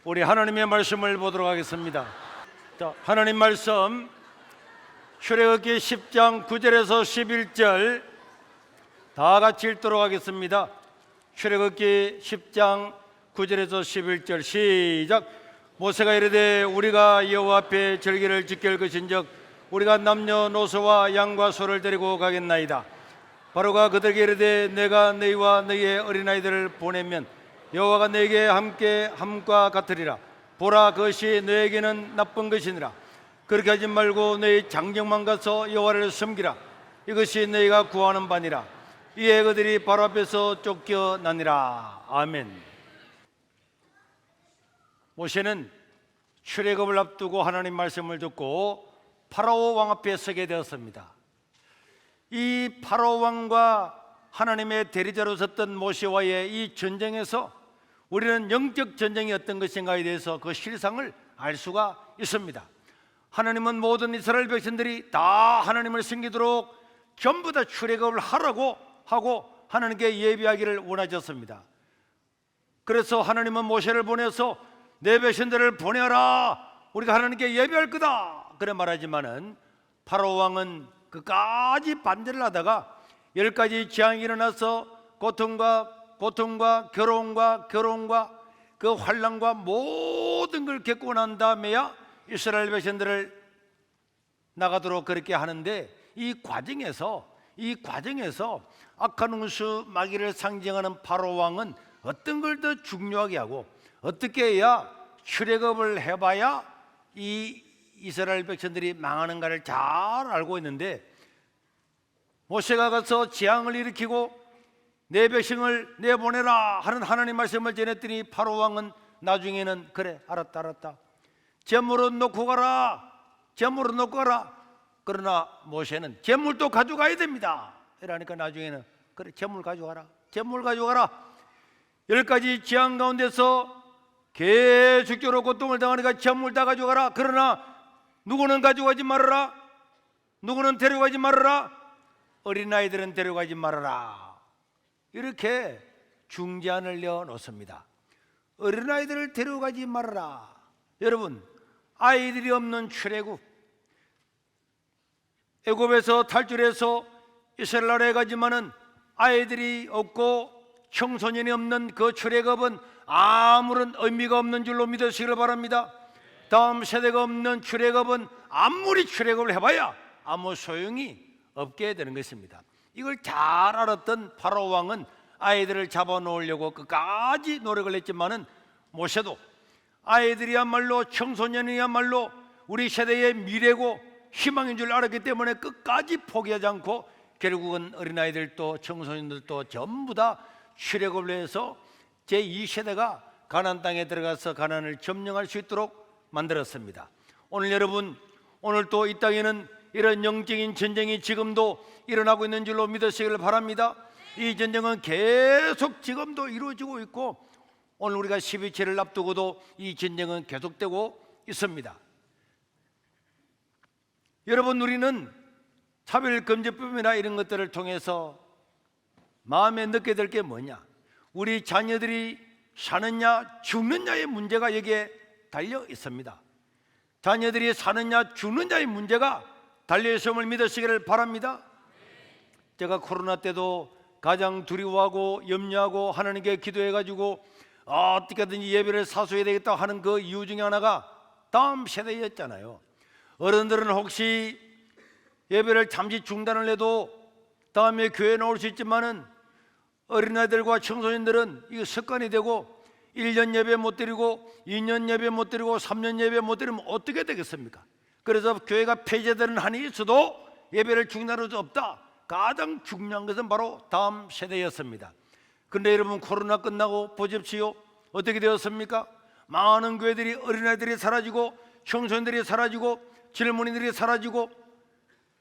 우리 하나님의 말씀을 보도록 하겠습니다. 자, 하나님 말씀 출애굽기 10장 9절에서 11절 다 같이 읽도록 하겠습니다. 출애굽기 10장 9절에서 11절 시작. 모세가 이르되 우리가 여호와 앞에 절기를 지킬 것인즉 우리가 남녀노소와 양과 소를 데리고 가겠나이다. 바로가 그들에게 이르되 내가 너희와 너희의 어린아이들을 보내면 여호와가 너희에게 함께 함과 같으리라. 보라, 그것이 너희에게는 나쁜 것이니라. 그렇게 하지 말고 너희 장정만 가서 여호와를 섬기라. 이것이 너희가 구하는 바니라. 이에 그들이 바로 앞에서 쫓겨나니라. 아멘. 모세는 출애굽을 앞두고 하나님 말씀을 듣고 파라오 왕 앞에 서게 되었습니다. 이 파라오 왕과 하나님의 대리자로 섰던 모세와의 이 전쟁에서 우리는 영적 전쟁이 어떤 것인가에 대해서 그 실상을 알 수가 있습니다. 하나님은 모든 이스라엘 백성들이 다 하나님을 섬기도록 전부 다 출애굽을 하라고 하고 하나님께 예비하기를 원하셨습니다. 그래서 하나님은 모세를 보내서 내 백성들을 보내라, 우리가 하나님께 예배할 거다 그래 말하지만은 파라오 왕은 끝까지 반대를 하다가 10가지 재앙이 일어나서 고통과 괴로움과 그 환난과 모든 걸 겪고 난 다음에야 이스라엘 백성들을 나가도록 그렇게 하는데, 이 과정에서 악한 운수 마귀를 상징하는 파라오 왕은 어떤 걸 더 중요하게 하고 어떻게 해야 출애굽을 해봐야 이 이스라엘 백성들이 망하는가를 잘 알고 있는데, 모세가 가서 재앙을 일으키고 내 백성을 내보내라 하는 하나님 말씀을 전했더니 파라오 왕은 나중에는 그래 알았다 재물은 놓고 가라. 그러나 모세는 재물도 가져가야 됩니다 이러니까 나중에는 그래 재물 가져가라. 10가지 재앙 가운데서 계속적으로 고통을 당하니까 재물 다 가져가라. 그러나 누구는 가져가지 말아라, 누구는 데려가지 말아라, 어린아이들은 데려가지 말아라. 이렇게 중재안을 내어놓습니다. 어린아이들을 데려가지 말아라. 여러분, 아이들이 없는 출애굽, 애굽에서 탈출해서 이스라엘 나라에 가지만은 아이들이 없고 청소년이 없는 그 출애굽은 아무런 의미가 없는 줄로 믿으시길 바랍니다. 다음 세대가 없는 출애굽은 아무리 출애굽을 해봐야 아무 소용이 없게 되는 것입니다. 이걸 잘 알았던 파라오 왕은 아이들을 잡아놓으려고 끝까지 노력을 했지만은 모세도 아이들이야말로, 청소년이야말로 우리 세대의 미래고 희망인 줄 알았기 때문에 끝까지 포기하지 않고 결국은 어린아이들도 청소년들도 전부 다 출애굽을 해서 제2세대가 가나안 땅에 들어가서 가나안을 점령할 수 있도록 만들었습니다. 오늘 여러분, 오늘 또 이 땅에는 이런 영적인 전쟁이 지금도 일어나고 있는 줄로 믿으시길 바랍니다. 이 전쟁은 계속 지금도 이루어지고 있고 오늘 우리가 12체를 앞두고도 이 전쟁은 계속되고 있습니다. 여러분, 우리는 차별금지법이나 이런 것들을 통해서 마음에 느끼게 될 게 뭐냐? 우리 자녀들이 사느냐 죽느냐의 문제가 여기에 달려 있습니다. 자녀들이 사느냐 죽느냐의 문제가 달려있음을 믿으시기를 바랍니다. 제가 코로나 때도 가장 두려워하고 염려하고 하나님께 기도해가지고 어떻게든지 예배를 사수해야 되겠다 하는 그 이유 중에 하나가 다음 세대였잖아요. 어른들은 혹시 예배를 잠시 중단을 해도 다음에 교회에 나올 수 있지만은 어린아이들과 청소년들은 이거 습관이 되고 1년 예배 못 드리고 2년 예배 못 드리고 3년 예배 못 드리면 어떻게 되겠습니까? 그래서 교회가 폐쇄되는 한이 있어도 예배를 중단할 수 없다. 가장 중요한 것은 바로 다음 세대였습니다. 그런데 여러분, 코로나 끝나고 보십시오. 어떻게 되었습니까? 많은 교회들이 어린아이들이 사라지고 청소년들이 사라지고 젊은이들이 사라지고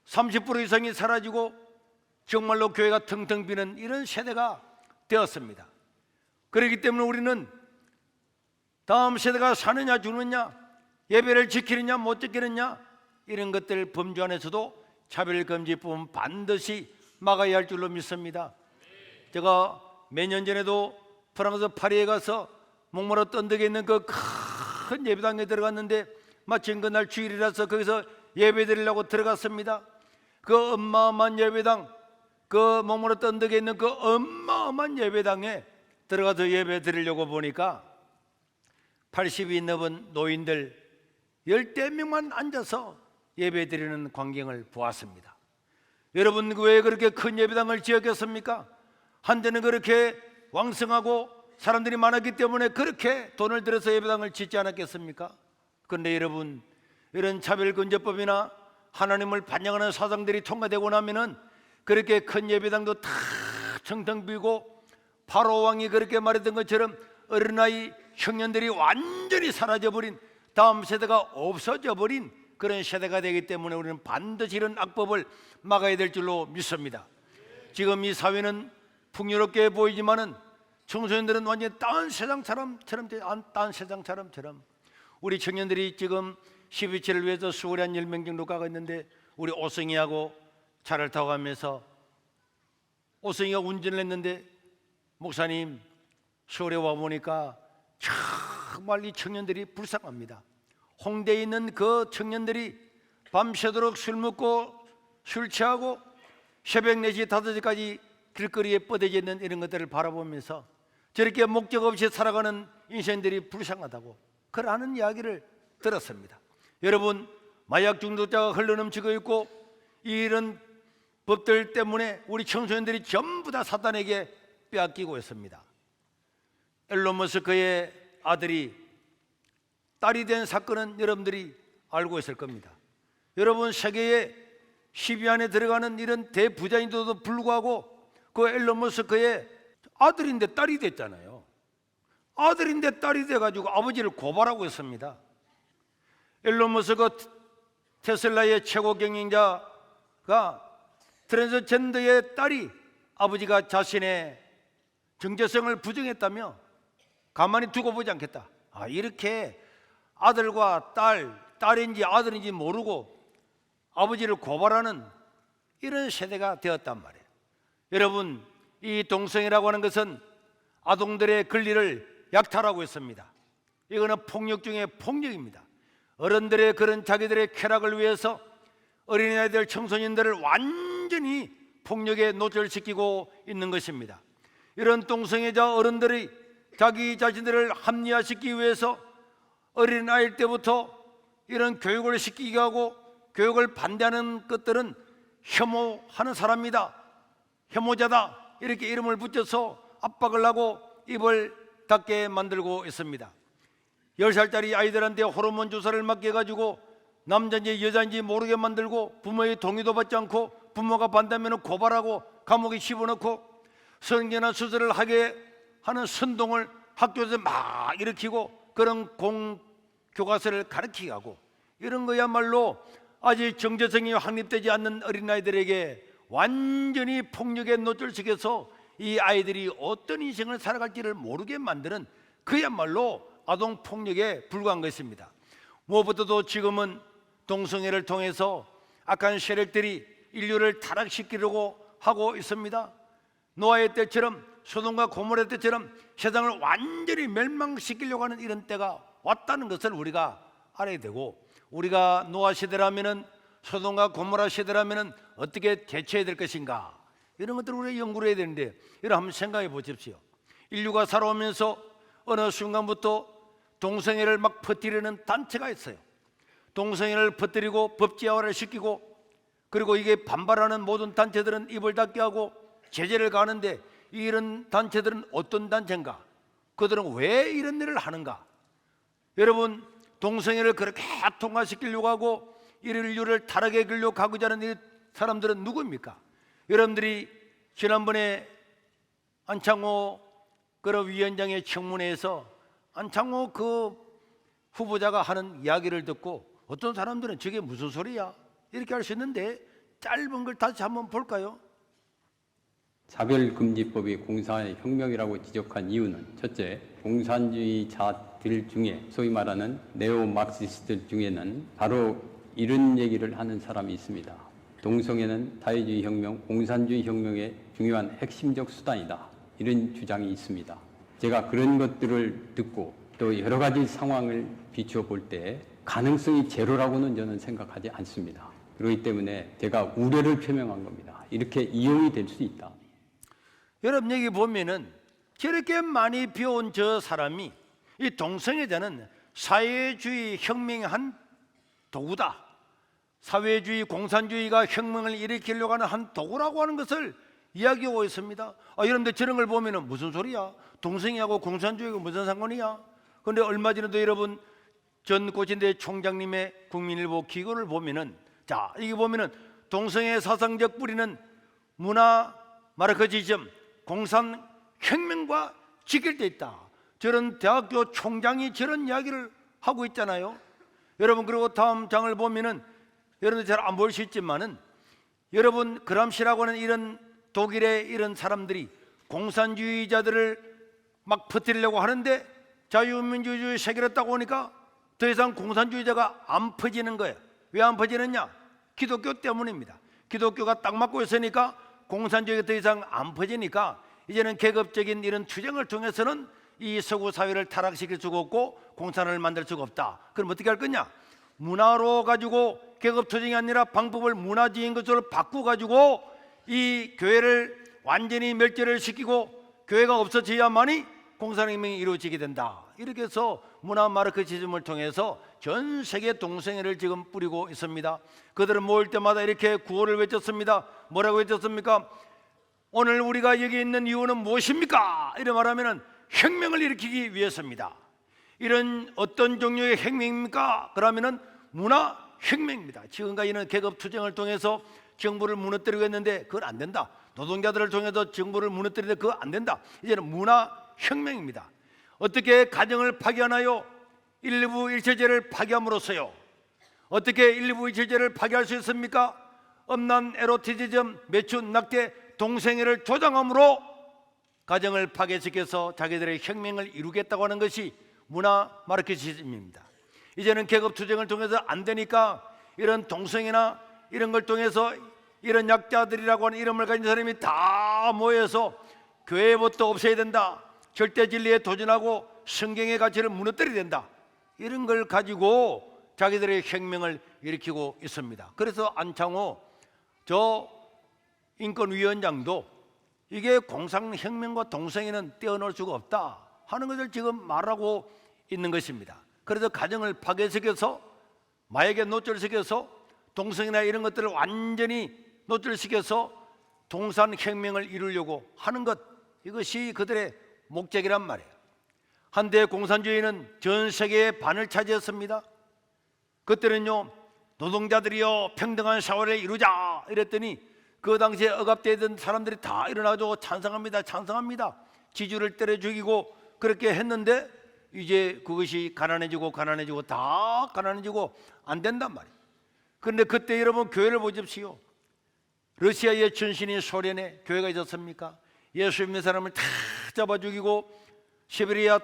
30% 이상이 사라지고 정말로 교회가 텅텅 비는 이런 세대가 되었습니다. 그렇기 때문에 우리는 다음 세대가 사느냐 죽느냐, 예배를 지키느냐 못 지키느냐, 이런 것들 범주 안에서도 차별금지법은 반드시 막아야 할 줄로 믿습니다. 제가 몇 년 전에도 프랑스 파리에 가서 목마르 던덕에 있는 그 큰 예배당에 들어갔는데 마침 그날 주일이라서 거기서 예배 드리려고 들어갔습니다. 그 어마어마한 예배당, 그 머무렀던 언덕에 있는 그 어마어마한 예배당에 들어가서 예배 드리려고 보니까 80이 넘은 노인들 10대명만 앉아서 예배 드리는 광경을 보았습니다. 여러분, 왜 그렇게 큰 예배당을 지었겠습니까? 한때는 그렇게 왕성하고 사람들이 많았기 때문에 그렇게 돈을 들여서 예배당을 짓지 않았겠습니까? 그런데 여러분, 이런 차별금지법이나 하나님을 반영하는 사상들이 통과되고 나면은 그렇게 큰 예배당도 다 텅텅 비고 바로 왕이 그렇게 말했던 것처럼 어린아이 청년들이 완전히 사라져버린, 다음 세대가 없어져버린 그런 세대가 되기 때문에 우리는 반드시 이런 악법을 막아야 될 줄로 믿습니다. 지금 이 사회는 풍요롭게 보이지만은 청소년들은 완전히 딴 세상처럼 우리 청년들이 지금 12치를 위해서 수월에 한 10명 정도 가고 있는데, 우리 오승이하고 차를 타고 가면서 오승이가 운전을 했는데, 목사님 서울에 와보니까 정말 이 청년들이 불쌍합니다. 홍대에 있는 그 청년들이 밤새도록 술 먹고 술 취하고 새벽 4시 5시까지 길거리에 뻗어져 있는 이런 것들을 바라보면서 저렇게 목적 없이 살아가는 인생들이 불쌍하다고 그러는 이야기를 들었습니다. 여러분, 마약 중독자가 흘러넘치고 있고 이런 법들 때문에 우리 청소년들이 전부 다 사탄에게 빼앗기고 있습니다. 앨런 머스크의 아들이 딸이 된 사건은 여러분들이 알고 있을 겁니다. 여러분, 세계의 10위 안에 들어가는 이런 대부자인데도 불구하고 그 앨런 머스크의 아들인데 딸이 됐잖아요. 아들인데 딸이 돼가지고 아버지를 고발하고 있습니다. 앨런 머스크 테슬라의 최고 경영자가 트랜스젠더의 딸이 아버지가 자신의 정체성을 부정했다며 가만히 두고 보지 않겠다. 이렇게 아들과 딸인지 아들인지 모르고 아버지를 고발하는 이런 세대가 되었단 말이에요. 여러분, 이 동성애라고 하는 것은 아동들의 권리를 약탈하고 있습니다. 이거는 폭력 중에 폭력입니다. 어른들의 그런 자기들의 쾌락을 위해서 어린아이들, 청소년들을 완전히 폭력에 노출시키고 있는 것입니다. 이런 동성애자 어른들이 자기 자신들을 합리화시키기 위해서 어린아이일 때부터 이런 교육을 시키게 하고 교육을 반대하는 것들은 혐오하는 사람이다, 혐오자다, 이렇게 이름을 붙여서 압박을 하고 입을 닫게 만들고 있습니다. 10살짜리 아이들한테 호르몬 주사를 맞게 해가지고 남자인지 여자인지 모르게 만들고 부모의 동의도 받지 않고 부모가 반대하면 고발하고 감옥에 집어넣고 성전환 수술을 하게 하는 선동을 학교에서 막 일으키고 그런 공교과서를 가르치게 하고, 이런 거야말로 아직 정체성이 확립되지 않는 어린아이들에게 완전히 폭력에 노출시켜서 이 아이들이 어떤 인생을 살아갈지를 모르게 만드는 그야말로 아동폭력에 불과한 것입니다. 무엇보다도 지금은 동성애를 통해서 악한 세력들이 인류를 타락시키려고 하고 있습니다. 노아의 때처럼, 소돔과 고모라의 때처럼 세상을 완전히 멸망시키려고 하는 이런 때가 왔다는 것을 우리가 알아야 되고, 우리가 노아 시대라면은, 소돔과 고모라 시대라면은 어떻게 대처해야 될 것인가, 이런 것들을 우리가 연구를 해야 되는데, 이걸 한번 생각해 보십시오. 인류가 살아오면서 어느 순간부터 동성애를 막 퍼뜨리는 단체가 있어요. 동성애를 퍼뜨리고 법제화를 시키고, 그리고 이게 반발하는 모든 단체들은 입을 닫게 하고 제재를 가하는데, 이런 단체들은 어떤 단체인가? 그들은 왜 이런 일을 하는가? 여러분, 동성애를 그렇게 통과시키려고 하고 인류를 타락에 끌려고 가고자 하는 이 사람들은 누구입니까? 여러분들이 지난번에 안창호 그런 위원장의 청문회에서 안창호 그 후보자가 하는 이야기를 듣고 어떤 사람들은 저게 무슨 소리야? 이렇게 할 수 있는데, 짧은 걸 다시 한번 볼까요? 차별금지법이 공산의 혁명이라고 지적한 이유는, 첫째, 공산주의자들 중에 소위 말하는 네오마르크시스트들 중에는 바로 이런 얘기를 하는 사람이 있습니다. 동성애는 사회주의 혁명, 공산주의 혁명의 중요한 핵심적 수단이다, 이런 주장이 있습니다. 제가 그런 것들을 듣고 또 여러 가지 상황을 비추어 볼 때 가능성이 제로라고는 저는 생각하지 않습니다. 그렇기 때문에 제가 우려를 표명한 겁니다. 이렇게 이용이 될 수 있다. 여러분 여기 보면은 저렇게 많이 배운 저 사람이 이 동성애자는 사회주의 혁명의 한 도구다. 사회주의 공산주의가 혁명을 일으키려고 하는 한 도구라고 하는 것을 이야기하고 있습니다. 여러분들 저런 걸 보면은 무슨 소리야? 동성애하고 공산주의가 무슨 상관이야? 그런데 얼마 전에도 여러분 전 고진대 총장님의 국민일보 기고를 보면은 자 이게 보면은 동성애 사상적 뿌리는 문화 마르크시즘 공산 혁명과 직결되어 있다. 저런 대학교 총장이 저런 이야기를 하고 있잖아요. 여러분 그리고 다음 장을 보면은 여러분들 잘 안 보일 수 있지만은 여러분 그람시라고 하는 이런 독일의 이런 사람들이 공산주의자들을 막 퍼뜨리려고 하는데 자유민주주의 세계였다고 하니까 더 이상 공산주의자가 안 퍼지는 거예요. 왜 안 퍼지느냐? 기독교 때문입니다. 기독교가 딱 맞고 있으니까 공산주의가 더 이상 안 퍼지니까 이제는 계급적인 이런 투쟁을 통해서는 이 서구 사회를 타락시킬 수가 없고 공산을 만들 수가 없다. 그럼 어떻게 할 거냐? 문화로 가지고 계급 투쟁이 아니라 방법을 문화적인 것으로 바꾸어 가지고 이 교회를 완전히 멸절을 시키고 교회가 없어져야만이 공산혁명이 이루어지게 된다. 이렇게 해서 문화 마르크시즘을 통해서 전 세계 동성애를 지금 뿌리고 있습니다. 그들은 모일 때마다 이렇게 구호를 외쳤습니다. 뭐라고 외쳤습니까? 오늘 우리가 여기 있는 이유는 무엇입니까? 이렇게 말하면은 혁명을 일으키기 위해서입니다. 이런 어떤 종류의 혁명입니까? 그러면은 문화 혁명입니다. 지금까지는 계급 투쟁을 통해서 정부를 무너뜨리고 했는데 그건 안 된다. 노동자들을 통해서 정부를 무너뜨리는데 그거 안 된다. 이제는 문화 혁명입니다. 어떻게 가정을 파괴하나요? 일부 일체제를 파괴함으로써요. 어떻게 일부 일체제를 파괴할 수 있습니까? 음란, 에로티즘, 매춘, 낙태, 동성애를 조장함으로 가정을 파괴시켜서 자기들의 혁명을 이루겠다고 하는 것이 문화 마르크시즘입니다. 이제는 계급 투쟁을 통해서 안 되니까 이런 동성애나 이런 걸 통해서 이런 약자들이라고 하는 이름을 가진 사람이 다 모여서 교회부터 없애야 된다. 절대 진리에 도전하고 성경의 가치를 무너뜨려야 된다. 이런 걸 가지고 자기들의 혁명을 일으키고 있습니다. 그래서 안창호 저 인권위원장도 이게 공산혁명과 동성애는 떼어놓을 수가 없다 하는 것을 지금 말하고 있는 것입니다. 그래서 가정을 파괴시켜서 마약에 노출시켜서 동성애나 이런 것들을 완전히 노출시켜서 동산혁명을 이루려고 하는 것, 이것이 그들의 목적이란 말이에요. 한때 공산주의는 전 세계의 반을 차지했습니다. 그때는요 노동자들이요 평등한 사회를 이루자 이랬더니 그 당시에 억압되던 사람들이 다 일어나서 찬성합니다 찬성합니다 지주를 때려 죽이고 그렇게 했는데 이제 그것이 가난해지고 다 가난해지고 안 된단 말이에요. 그런데 그때 여러분 교회를 보십시오. 러시아의 전신인 소련에 교회가 있었습니까? 예수 믿는 사람을 다 잡아 죽이고 시베리아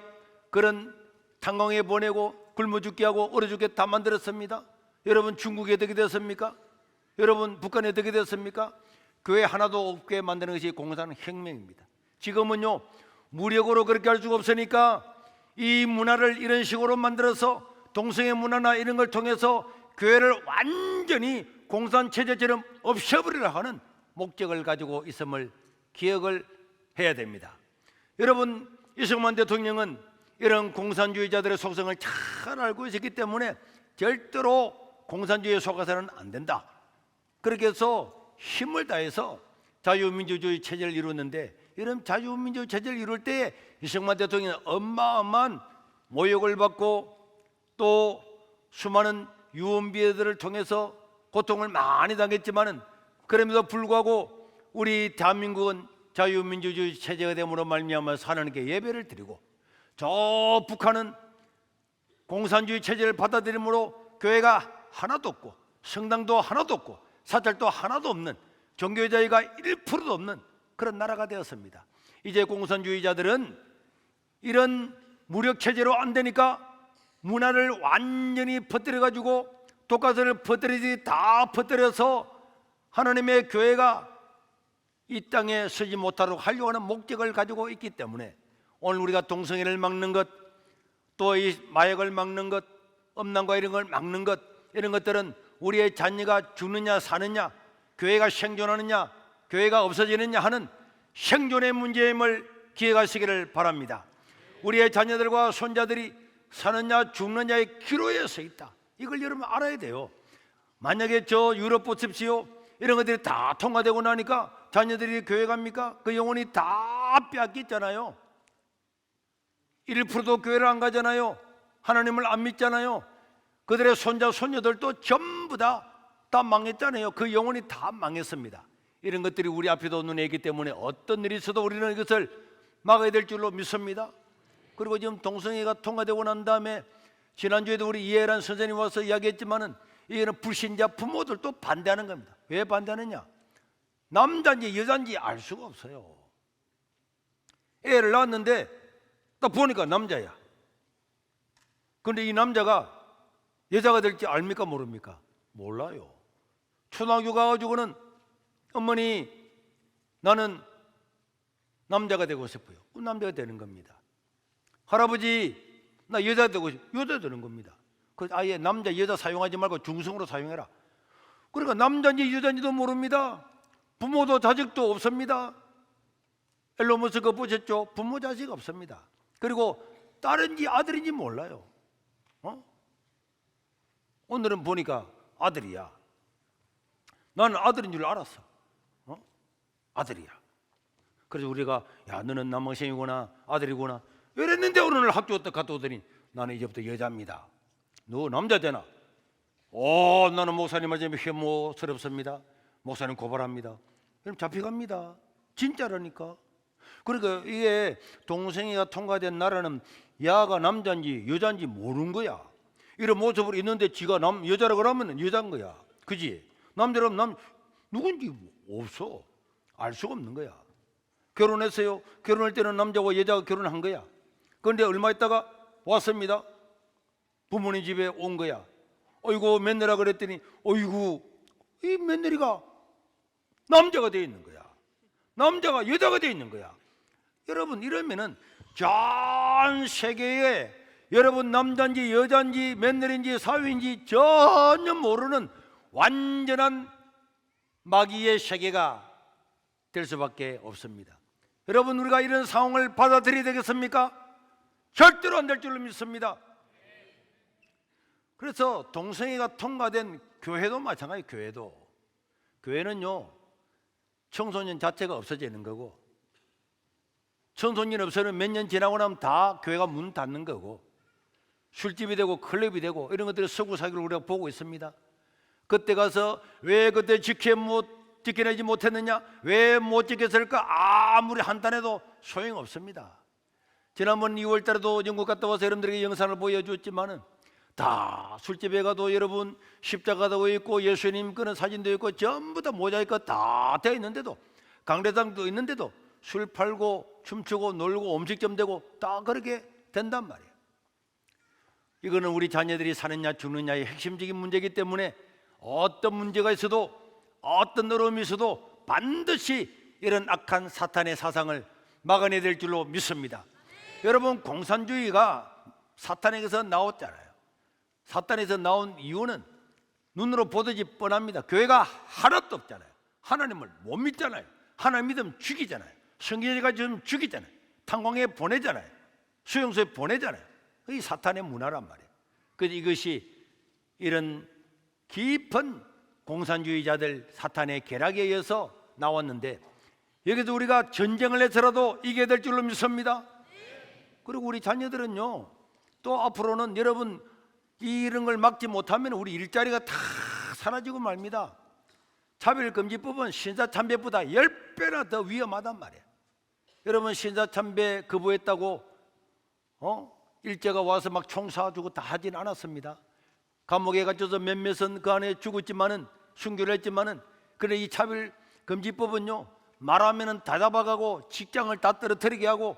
그런 탄광에 보내고 굶어 죽게 하고 얼어 죽게 다 만들었습니다. 여러분 중국에 어떻게 됐습니까? 여러분 북한에 어떻게 됐습니까? 교회 하나도 없게 만드는 것이 공산혁명입니다. 지금은요 무력으로 그렇게 할 수가 없으니까 이 문화를 이런 식으로 만들어서 동성애 문화나 이런 걸 통해서 교회를 완전히 공산체제처럼 없애버리려 하는 목적을 가지고 있음을 기억을 해야 됩니다. 여러분 이승만 대통령은 이런 공산주의자들의 속성을 잘 알고 있었기 때문에 절대로 공산주의에 속아서는 안 된다. 그렇게 해서 힘을 다해서 자유민주주의 체제를 이루었는데 이런 자유민주주의 체제를 이룰 때 이승만 대통령은 어마어마한 모욕을 받고 또 수많은 유언비어들을 통해서 고통을 많이 당했지만은 그럼에도 불구하고 우리 대한민국은 자유민주주의 체제가 됨으로 말미암아서 하나님께 예배를 드리고 저 북한은 공산주의 체제를 받아들임으로 교회가 하나도 없고 성당도 하나도 없고 사찰도 하나도 없는 종교자유가 1%도 없는 그런 나라가 되었습니다. 이제 공산주의자들은 이런 무력 체제로 안 되니까 문화를 완전히 퍼뜨려 가지고 독가스를 퍼뜨리지 다 퍼뜨려서 하나님의 교회가 이 땅에 서지 못하도록 하려고 하는 목적을 가지고 있기 때문에 오늘 우리가 동성애를 막는 것, 또 이 마약을 막는 것, 음란과 이런 걸 막는 것, 이런 것들은 우리의 자녀가 죽느냐 사느냐, 교회가 생존하느냐 교회가 없어지느냐 하는 생존의 문제임을 기억하시기를 바랍니다. 우리의 자녀들과 손자들이 사느냐 죽느냐의 기로에 서 있다. 이걸 여러분 알아야 돼요. 만약에 저 유럽 보십시오. 이런 것들이 다 통과되고 나니까 자녀들이 교회 갑니까? 그 영혼이 다 빼앗겼잖아요. 1%도 교회를 안 가잖아요. 하나님을 안 믿잖아요. 그들의 손자 손녀들도 전부 다 망했잖아요. 그 영혼이 다 망했습니다. 이런 것들이 우리 앞에도 눈에 있기 때문에 어떤 일이 있어도 우리는 이것을 막아야 될 줄로 믿습니다. 그리고 지금 동성애가 통과되고 난 다음에 지난주에도 우리 이해란 선생님이 와서 이야기했지만은 이거는 불신자 부모들도 반대하는 겁니다. 왜 반대하느냐? 남자인지 여자인지 알 수가 없어요. 애를 낳았는데 딱 보니까 남자야. 그런데 이 남자가 여자가 될지 압니까 모릅니까? 몰라요. 초등학교 가가지고는 어머니 나는 남자가 되고 싶어요. 남자가 되는 겁니다. 할아버지 나 여자 되고 싶어요. 여자 되는 겁니다. 그 아예 남자 여자 사용하지 말고 중성으로 사용해라. 그러니까 남자인지 여자인지도 모릅니다. 부모도 자식도 없습니다. 엘론 머스크 보셨죠? 부모 자식 없습니다. 그리고 딸인지 아들인지 몰라요. 오늘은 보니까 아들이야. 나는 아들인 줄 알았어. 아들이야. 그래서 우리가 야 너는 남학생이구나 아들이구나 이랬는데 어느 날 학교 갔다 오더니 나는 이제부터 여자입니다. 너 남자 되나? 나는 목사님 맞으면 혐오스럽습니다. 목사님 고발합니다. 그럼 잡혀갑니다. 진짜라니까. 그러니까 이게 동성애가 통과된 나라는 야가 남자인지 여자인지 모르는 거야. 이런 모습으로 있는데 지가 여자라고 하면 여자인 거야. 그지? 남자라면 누군지 없어. 알 수가 없는 거야. 결혼했어요. 결혼할 때는 남자와 여자가 결혼한 거야. 그런데 얼마 있다가 왔습니다. 부모님 집에 온 거야. 어이구 며느리라 그랬더니 어이구 이 며느리가 남자가 되어 있는 거야. 남자가 여자가 되어 있는 거야. 여러분 이러면은 전 세계에 여러분 남자인지 여자인지 며느리인지 사위인지 전혀 모르는 완전한 마귀의 세계가 될 수밖에 없습니다. 여러분 우리가 이런 상황을 받아들여야 되겠습니까? 절대로 안 될 줄로 믿습니다. 그래서 동성애가 통과된 교회도 마찬가지예요. 교회는요 청소년 자체가 없어지는 거고 청소년 없어지면 몇 년 지나고 나면 다 교회가 문 닫는 거고 술집이 되고 클럽이 되고 이런 것들이 서구 사기를 우리가 보고 있습니다. 그때 가서 왜 그때 지켜내지 못했느냐? 왜 못 지켰을까? 아무리 한탄해도 소용없습니다. 지난번 2월 달에도 영국 갔다 와서 여러분들에게 영상을 보여줬지만은 다 술집에 가도 여러분 십자가도 있고 예수님 그런 사진도 있고 전부 다 모자이크 다 되어 있는데도 강대상도 있는데도 술 팔고 춤추고 놀고 음식점 되고 다 그렇게 된단 말이에요. 이거는 우리 자녀들이 사느냐 죽느냐의 핵심적인 문제이기 때문에 어떤 문제가 있어도 어떤 어려움이 있어도 반드시 이런 악한 사탄의 사상을 막아내야 될 줄로 믿습니다. 여러분 공산주의가 사탄에게서 나왔잖아요. 사탄에서 나온 이유는 눈으로 보듯이 뻔합니다. 교회가 하나도 없잖아요. 하나님을 못 믿잖아요. 하나님 믿으면 죽이잖아요. 성경에가 지금 죽이잖아요. 탄광에 보내잖아요. 수용소에 보내잖아요. 이 사탄의 문화란 말이에요. 그래서 이것이 이런 깊은 공산주의자들 사탄의 계략에 의해서 나왔는데 여기서 우리가 전쟁을 해서라도 이겨야 될 줄로 믿습니다. 그리고 우리 자녀들은요 또 앞으로는 여러분 이런 걸 막지 못하면 우리 일자리가 다 사라지고 말입니다. 차별금지법은 신사참배보다 10배나 더 위험하단 말이에요. 여러분 신사참배 거부했다고 일제가 와서 막 총 쏴주고 다 하진 않았습니다. 감옥에 갇혀서 몇몇은 그 안에 죽었지만은 순교를 했지만은 그래 이 차별금지법은요 말하면은 다 잡아가고 직장을 다 떨어뜨리게 하고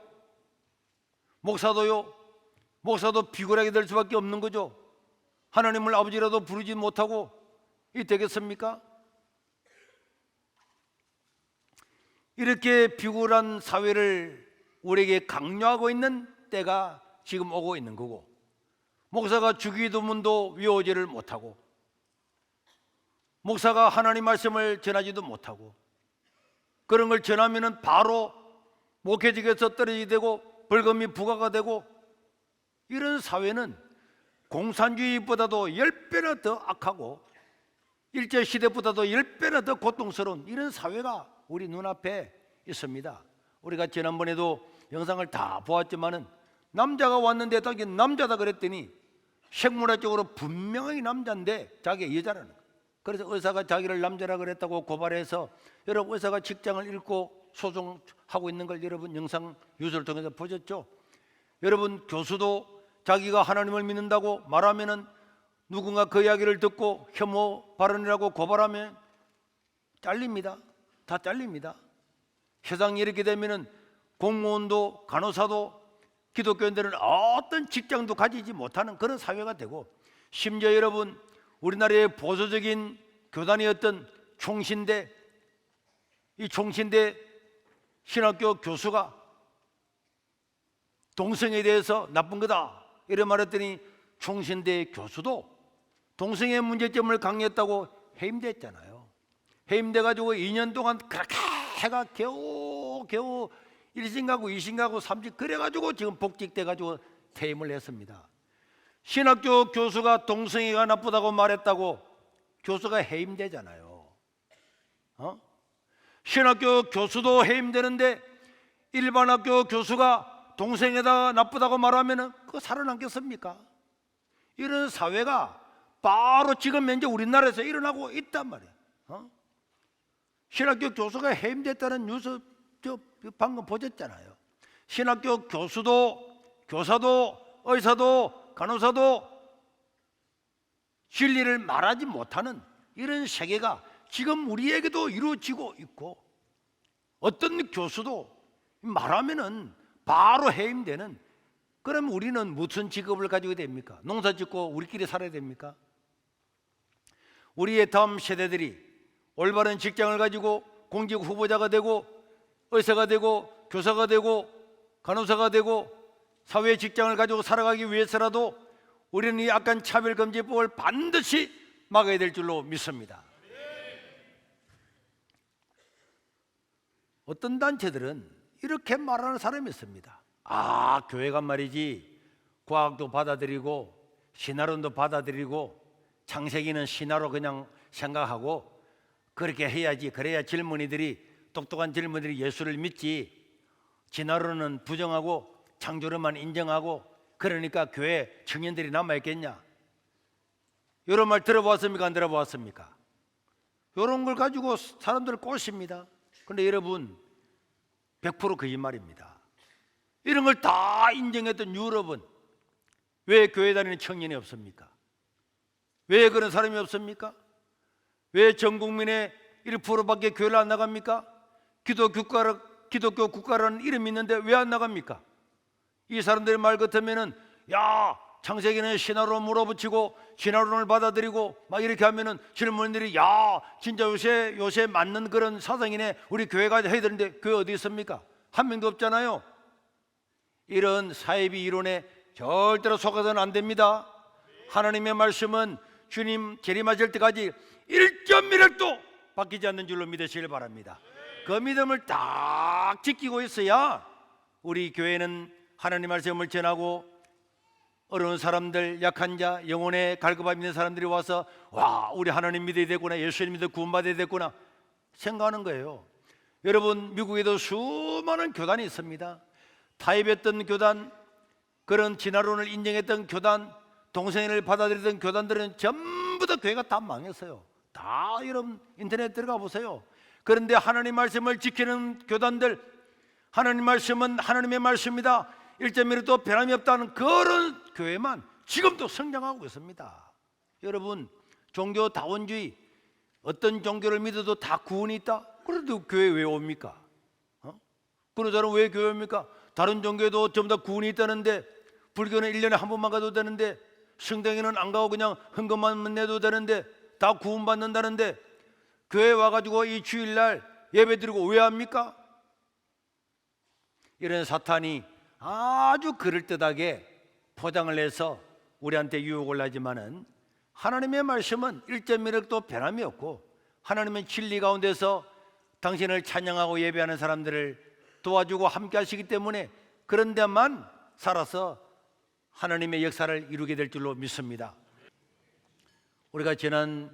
목사도 비굴하게 될 수밖에 없는 거죠. 하나님을 아버지라도 부르지 못하고 이 되겠습니까? 이렇게 비굴한 사회를 우리에게 강요하고 있는 때가 지금 오고 있는 거고 목사가 주기도문도 외우지를 못하고, 목사가 하나님 말씀을 전하지도 못하고, 그런 걸 전하면은 바로 목회직에서 떨어지게 되고 벌금이 부과가 되고, 이런 사회는 공산주의보다도 10배나 더 악하고 일제시대보다도 10배나 더 고통스러운 이런 사회가 우리 눈앞에 있습니다. 우리가 지난번에도 영상을 다 보았지만은 남자가 왔는데 자기 남자다 그랬더니 생물학적으로 분명히 남자인데 자기가 여자라는 거예요. 그래서 의사가 자기를 남자라 그랬다고 고발해서, 여러분 의사가 직장을 잃고 소송하고 있는 걸 여러분 영상 뉴스를 통해서 보셨죠? 여러분 교수도 자기가 하나님을 믿는다고 말하면은 누군가 그 이야기를 듣고 혐오 발언이라고 고발하면 잘립니다. 다 잘립니다. 세상이 이렇게 되면은 공무원도 간호사도 기독교인들은 어떤 직장도 가지지 못하는 그런 사회가 되고, 심지어 여러분 우리나라의 보수적인 교단이었던 총신대, 이 총신대 신학교 교수가 동성애에 대해서 나쁜 거다 이래 말했더니 총신대 교수도 동성애 문제점을 강요했다고 해임됐잖아요. 해임돼가지고 2년 동안 그렇게 해가 겨우 일신 가고 이신 가고 삼신 그래가지고 지금 복직돼가지고 퇴임을 했습니다. 신학교 교수가 동성애가 나쁘다고 말했다고 교수가 해임되잖아요. 신학교 교수도 해임되는데 일반 학교 교수가 동성애가 나쁘다고 말하면 그거 살아남겠습니까? 이런 사회가 바로 지금 현재 우리나라에서 일어나고 있단 말이에요. 신학교 교수가 해임됐다는 뉴스 방금 보셨잖아요. 신학교 교수도 교사도 의사도 간호사도 진리를 말하지 못하는 이런 세계가 지금 우리에게도 이루어지고 있고, 어떤 교수도 말하면은 바로 해임되는, 그럼 우리는 무슨 직업을 가지고 됩니까? 농사 짓고 우리끼리 살아야 됩니까? 우리의 다음 세대들이 올바른 직장을 가지고 공직 후보자가 되고 의사가 되고 교사가 되고 간호사가 되고 사회 직장을 가지고 살아가기 위해서라도 우리는 이 악한 차별금지법을 반드시 막아야 될 줄로 믿습니다. 어떤 단체들은 이렇게 말하는 사람이 있습니다. 교회가 말이지 과학도 받아들이고 신화론도 받아들이고 창세기는 신화로 그냥 생각하고 그렇게 해야지, 그래야 똑똑한 젊은이들이 예수를 믿지, 진화론은 부정하고 창조론만 인정하고 그러니까 교회 청년들이 남아있겠냐? 이런 말 들어보았습니까? 안 들어보았습니까? 이런 걸 가지고 사람들을 꼬십니다. 그런데 여러분 100% 거짓말입니다. 이런 걸 다 인정했던 유럽은 왜 교회 다니는 청년이 없습니까? 왜 그런 사람이 없습니까? 왜 전 국민의 1%밖에 교회를 안 나갑니까? 기독교 국가라는 이름이 있는데 왜 안 나갑니까? 이 사람들의 말 같으면은 창세기는 신화로 물어붙이고 신화론을 받아들이고 막 이렇게 하면은 젊은이들이 진짜 요새 맞는 그런 사상이네, 우리 교회가 해야 되는데 교회 어디 있습니까? 한 명도 없잖아요. 이런 사이비 이론에 절대로 속아서는 안 됩니다. 하나님의 말씀은 주님 재림하실 때까지 1.1획도 바뀌지 않는 줄로 믿으시길 바랍니다. 그 믿음을 딱 지키고 있어야 우리 교회는 하나님 말씀을 전하고 어려운 사람들, 약한 자, 영혼에 갈급함 있는 사람들이 와서 우리 하나님 믿어야 되구나, 예수님 믿어 구원받아야 되구나 생각하는 거예요. 여러분 미국에도 수많은 교단이 있습니다. 타협했던 교단, 그런 진화론을 인정했던 교단, 동성애를 받아들이던 교단들은 전부 다 교회가 다 망했어요. 다 여러분 인터넷 들어가 보세요. 그런데 하나님 말씀을 지키는 교단들, 하나님 말씀은 하나님의 말씀이다, 1.1도 변함이 없다는 그런 교회만 지금도 성장하고 있습니다. 여러분 종교다원주의, 어떤 종교를 믿어도 다 구원이 있다, 그래도 교회 왜 옵니까? 그런 사람 왜 교회 옵니까? 다른 종교에도 전부 다 구원이 있다는데, 불교는 1년에 한 번만 가도 되는데, 성당에는 안 가고 그냥 헌금만 내도 되는데 다 구원받는다는데 교회 와가지고 이 주일날 예배 드리고 왜 합니까? 이런 사탄이 아주 그럴듯하게 포장을 해서 우리한테 유혹을 하지만은 하나님의 말씀은 1.1억도 변함이 없고 하나님은 진리 가운데서 당신을 찬양하고 예배하는 사람들을 도와주고 함께 하시기 때문에 그런 데만 살아서 하나님의 역사를 이루게 될 줄로 믿습니다. 우리가 지난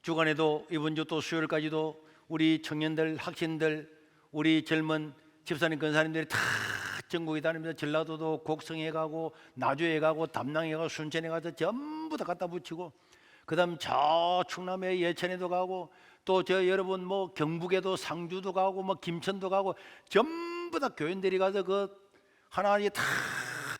주간에도 이번 주 또 수요일까지도 우리 청년들, 학생들, 우리 젊은 집사님, 권사님들이 다 전국에 다니면서 전라도도 곡성에 가고 나주에 가고 담양에 가고 순천에 가서 전부 다 갖다 붙이고 그다음 저 충남에 예천에도 가고 또 저 여러분 뭐 경북에도 상주도 가고 뭐 김천도 가고 전부 다 교인들이 가서 그 하나하나 다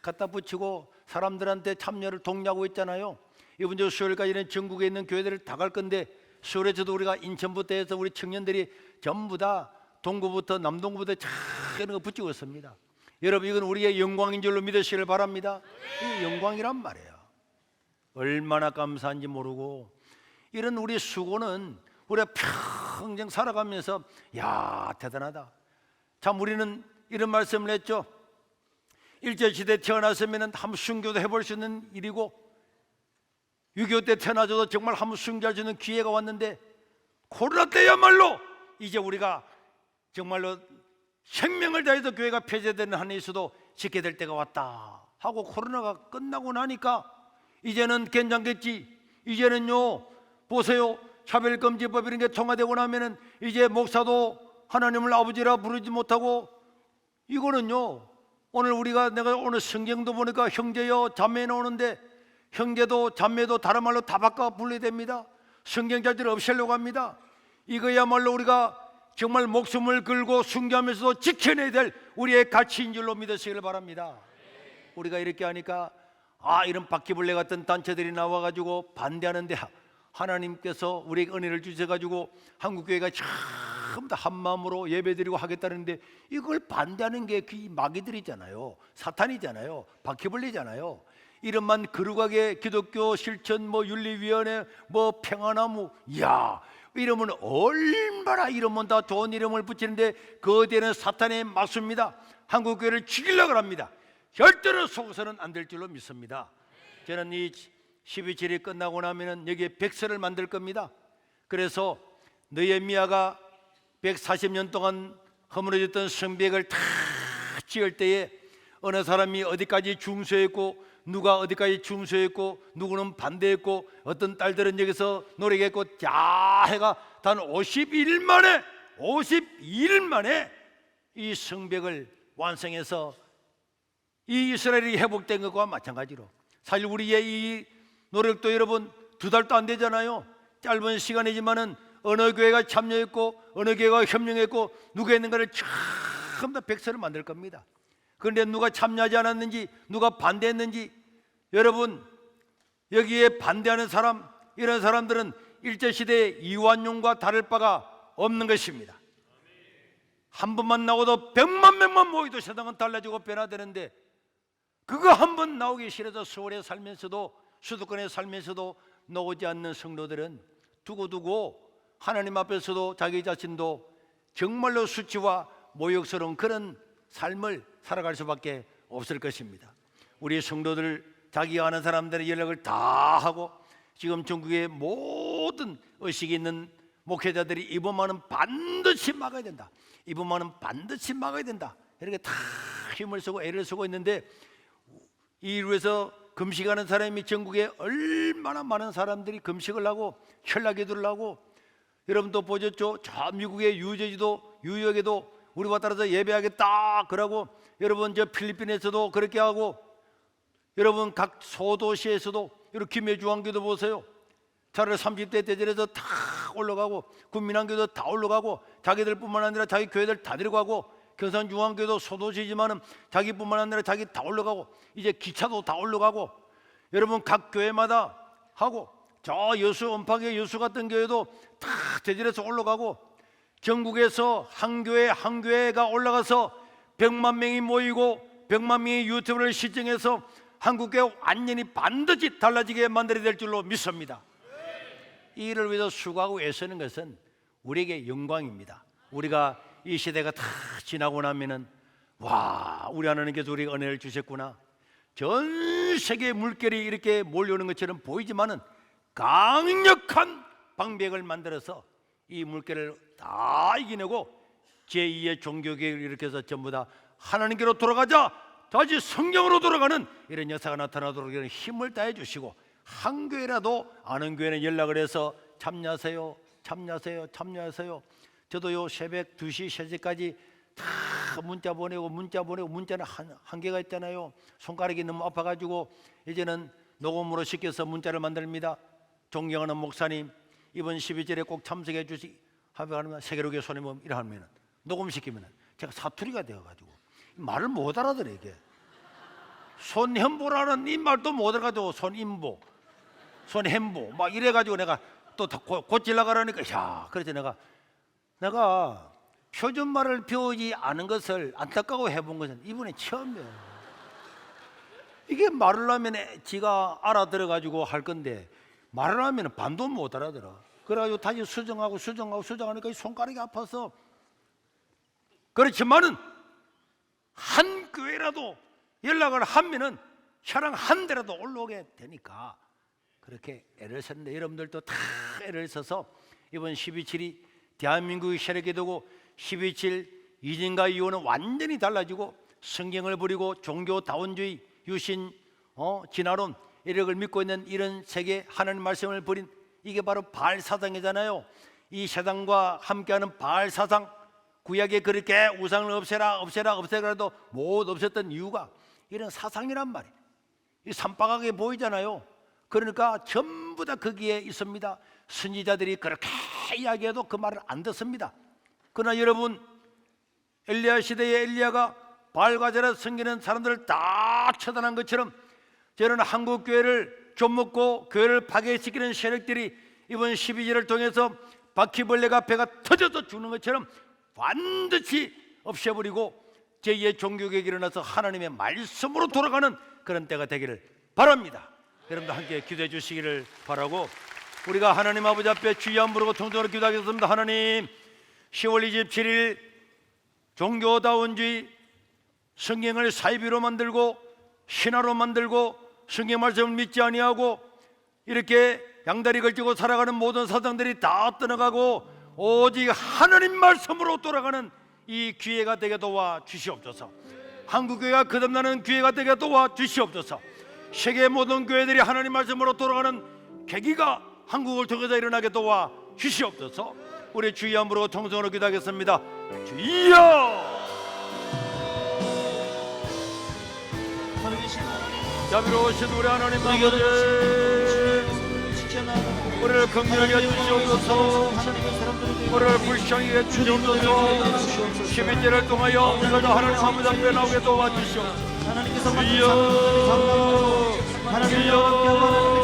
갖다 붙이고 사람들한테 참여를 독려하고 있잖아요. 이번 주 수요일까지는 전국에 있는 교회들을 다 갈 건데 수요일에도 우리가 인천부터 해서 우리 청년들이 전부 다 동구부터 남동구부터 쫙 이런 거 붙이고 있습니다. 여러분 이건 우리의 영광인 줄로 믿으시길 바랍니다. 이 영광이란 말이에요. 얼마나 감사한지 모르고 이런 우리 수고는 우리가 평생 살아가면서 야 대단하다. 참 우리는 이런 말씀을 했죠. 일제시대 태어났으면 한번 순교도 해볼 수 있는 일이고 6.25 때 태어나줘도 정말 한번 순교할 수 있는 기회가 왔는데 코로나 때야말로 이제 우리가 정말로 생명을 다해서 교회가 폐쇄되는 한에 있어도 지켜야 될 때가 왔다 하고 코로나가 끝나고 나니까 이제는 괜찮겠지. 이제는요 보세요. 차별금지법 이런 게 통과되고 나면은 이제 목사도 하나님을 아버지라 부르지 못하고 이거는요 오늘 내가 오늘 성경도 보니까 형제여 자매 나오는데 형제도 자매도 다른 말로 다 바꿔 불러야 됩니다. 성경 자체를 없애려고 합니다. 이거야말로 우리가 정말 목숨을 걸고 순교하면서도 지켜내야 될 우리의 가치인 줄로 믿으시길 바랍니다. 우리가 이렇게 하니까 이런 바퀴벌레 같은 단체들이 나와가지고 반대하는데 하나님께서 우리에게 은혜를 주셔가지고 한국교회가 전부 다 한마음으로 예배드리고 하겠다는데 이걸 반대하는 게 그 마귀들이잖아요. 사탄이잖아요. 바퀴벌레잖아요. 이름만 거룩하게 기독교 실천 뭐 윤리위원회 뭐 평화나무 이러면 얼마나 이러면 다 좋은 이름을 붙이는데 거대한 사탄의 맞습니다. 한국교회를 죽이려고 합니다. 절대로 속아서는 안 될 줄로 믿습니다. 저는 이 12절이 끝나고 나면은 여기에 백서를 만들 겁니다. 그래서 느헤미야가 140년 동안 허물어졌던 성벽을 다 지을 때에 어느 사람이 어디까지 중수했고 누가 어디까지 중수했고 누구는 반대했고 어떤 딸들은 여기서 노력했고 해가 단 52일 만에 이 성벽을 완성해서 이 이스라엘이 회복된 것과 마찬가지로 사실 우리의 이 노력도 여러분 2달도 안 되잖아요. 짧은 시간이지만은 어느 교회가 참여했고 어느 교회가 협력했고 누가 했는가를 전부 다 백서를 만들 겁니다. 그런데 누가 참여하지 않았는지 누가 반대했는지 여러분 여기에 반대하는 사람 이런 사람들은 일제시대의 이완용과 다를 바가 없는 것입니다. 한 번만 나오도 100만 명만 모이도 세상은 달라지고 변화되는데 그거 한 번 나오기 싫어서 서울에 살면서도 수도권에 살면서도 나오지 않는 성도들은 두고두고 하나님 앞에서도 자기 자신도 정말로 수치와 모욕스러운 그런 삶을 살아갈 수밖에 없을 것입니다. 우리 성도들 자기가 아는 사람들의 연락을 다 하고 지금 전국의 모든 의식이 있는 목회자들이 이번만은 반드시 막아야 된다. 이번만은 반드시 막아야 된다. 이렇게 다 힘을 쓰고 애를 쓰고 있는데 이 일을 위해서 금식하는 사람이 전국에 얼마나 많은 사람들이 금식을 하고 혈락기도를 하고 여러분도 보셨죠? 저 미국의 뉴욕에도 우리와 따라서 예배하겠다 그러고 여러분 저 필리핀에서도 그렇게 하고 여러분 각 소도시에서도 이렇게 김해중앙교도 보세요. 차라리 30대 대전에서 다 올라가고 군민항교도 다 올라가고 자기들뿐만 아니라 자기 교회들 다 데려가고 경산중앙교도 소도시지만은 자기뿐만 아니라 자기 다 올라가고 이제 기차도 다 올라가고 여러분 각 교회마다 하고 저 여수 원파교 여수 같은 교회도 다 대전에서 올라가고 전국에서 한 교회가 올라가서 100만 명이 모이고 100만 명이 유튜브를 시청해서 한국교회 완전히 반드시 달라지게 만들어야 될 줄로 믿습니다. 이 일을 위해서 수고하고 애쓰는 것은 우리에게 영광입니다. 우리가 이 시대가 다 지나고 나면은 우리 하나님께서 우리에게 은혜를 주셨구나. 전 전 세계 물결이 이렇게 몰려오는 것처럼 보이지만은 강력한 방백을 만들어서 이 물결을 다 이겨내고 제2의 종교개혁을 일으켜서 전부 다 하나님께로 돌아가자, 다시 성경으로 돌아가는 이런 역사가 나타나도록 이런 힘을 다해 주시고, 한 교회라도 아는 교회는 연락을 해서 참여하세요, 참여하세요, 참여하세요. 저도요 새벽 2시, 3시까지 다 문자 보내고 문자는 한계가 있잖아요. 손가락이 너무 아파가지고 이제는 녹음으로 시켜서 문자를 만듭니다. 존경하는 목사님, 이번 12절에 꼭 참석해 주시 하면 세계로교회 손해보험 이라 하면 녹음시키면 제가 사투리가 되어가지고 말을 못 알아들어. 이게 손현보라는 이 말도 못 알아가지고 손인보, 손햄보 막 이래가지고 내가 또 고치려고 그러니까 야, 그래서 내가 표준말을 배우지 않은 것을 안타까워 해본 것은 이번에 처음이에요. 이게 말을 하면 지가 알아들어가지고 할 건데 말을 하면 반도 못 알아들어. 그래가지고 다시 수정하니까 이 손가락이 아파서. 그렇지만은 한 교회라도 연락을 하면은 혈당 한 대라도 올라오게 되니까 그렇게 애를 썼는데, 여러분들도 다 애를 써서 이번 12.7이 대한민국의 세력이 되고 12.7 이진과 이혼은 완전히 달라지고 성경을 버리고 종교다원주의, 유신, 진화론 이력을 믿고 있는 이런 세계 하나님 말씀을 버린 이게 바로 바알 사상이잖아요. 이 세상과 함께하는 바알 사상, 구약에 그렇게 우상을 없애라도 못 없앴던 이유가 이런 사상이란 말이에요. 이 산바닥에 보이잖아요. 그러니까 전부 다 거기에 있습니다. 선지자들이 그렇게 이야기해도 그 말을 안 듣습니다. 그러나 여러분, 엘리야 시대에 엘리야가 바알과 제라 섬기는 사람들을 다 처단한 것처럼 저는 한국 교회를 좀먹고 교회를 파괴시키는 세력들이 이번 12절을 통해서 바퀴벌레가 배가 터져서 죽는 것처럼 반드시 없애버리고 제2의 종교개혁이 일어나서 하나님의 말씀으로 돌아가는 그런 때가 되기를 바랍니다. 여러분도 함께 기도해 주시기를 바라고, 우리가 하나님 아버지 앞에 주여 한 부르고 통성으로 기도하겠습니다. 하나님, 10월 27일 종교다원주의, 성경을 사이비로 만들고 신화로 만들고 성경 말씀을 믿지 아니하고 이렇게 양다리 걸치고 살아가는 모든 사상들이 다 떠나가고 오직 하나님 말씀으로 돌아가는 이 기회가 되게 도와 주시옵소서. 한국교회가 거듭나는 기회가 되게 도와 주시옵소서. 세계 모든 교회들이 하나님 말씀으로 돌아가는 계기가 한국을 통해서 일어나게 도와 주시옵소서. 우리 주여 함으로 통성으로 기도하겠습니다. 주여! 자비로우신 우리 하나님 아버지, 우리를 긍휼하게 해주시옵소서. 우리를 불쌍히 해주시옵소서. 12절을 통하여 우리가 하나님 아버지 앞에 나오게 도와주시옵소서. 주여,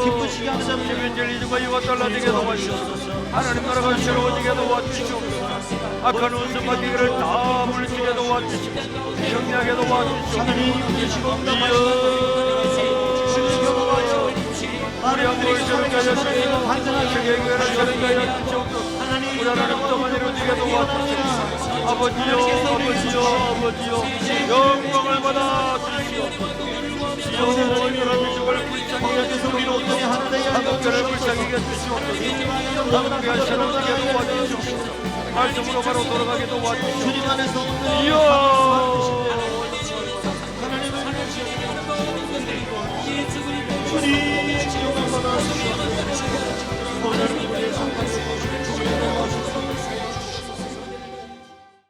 기쁘시게 하는 자들 12절 이주가 이와 달라지게 도와주시옵소서. 하나님 나라가 새로워지게 도와주시옵소서. 악한 웃음 받기를 다 물리치게 도와주시옵소서. 정리하게 도와주시옵소서. 우리 한국을 저렇게 하셨으니 세계교회를 저렇게 하셨으옵소서. 우리 하나님 또한 이루어지게 도와주시옵소서. 아버지요, 영광을 받아 주시옵소서. 주여, 주를 불쌍히 해주시옵소서. 한국교회를 불쌍히 해주시옵소서. 한국교회 새로워지게 도와주시옵소서. 말씀으로 바로 돌아가게 도와주시옵소서. 주님 안에서 주님 영광 받아 주시옵소서.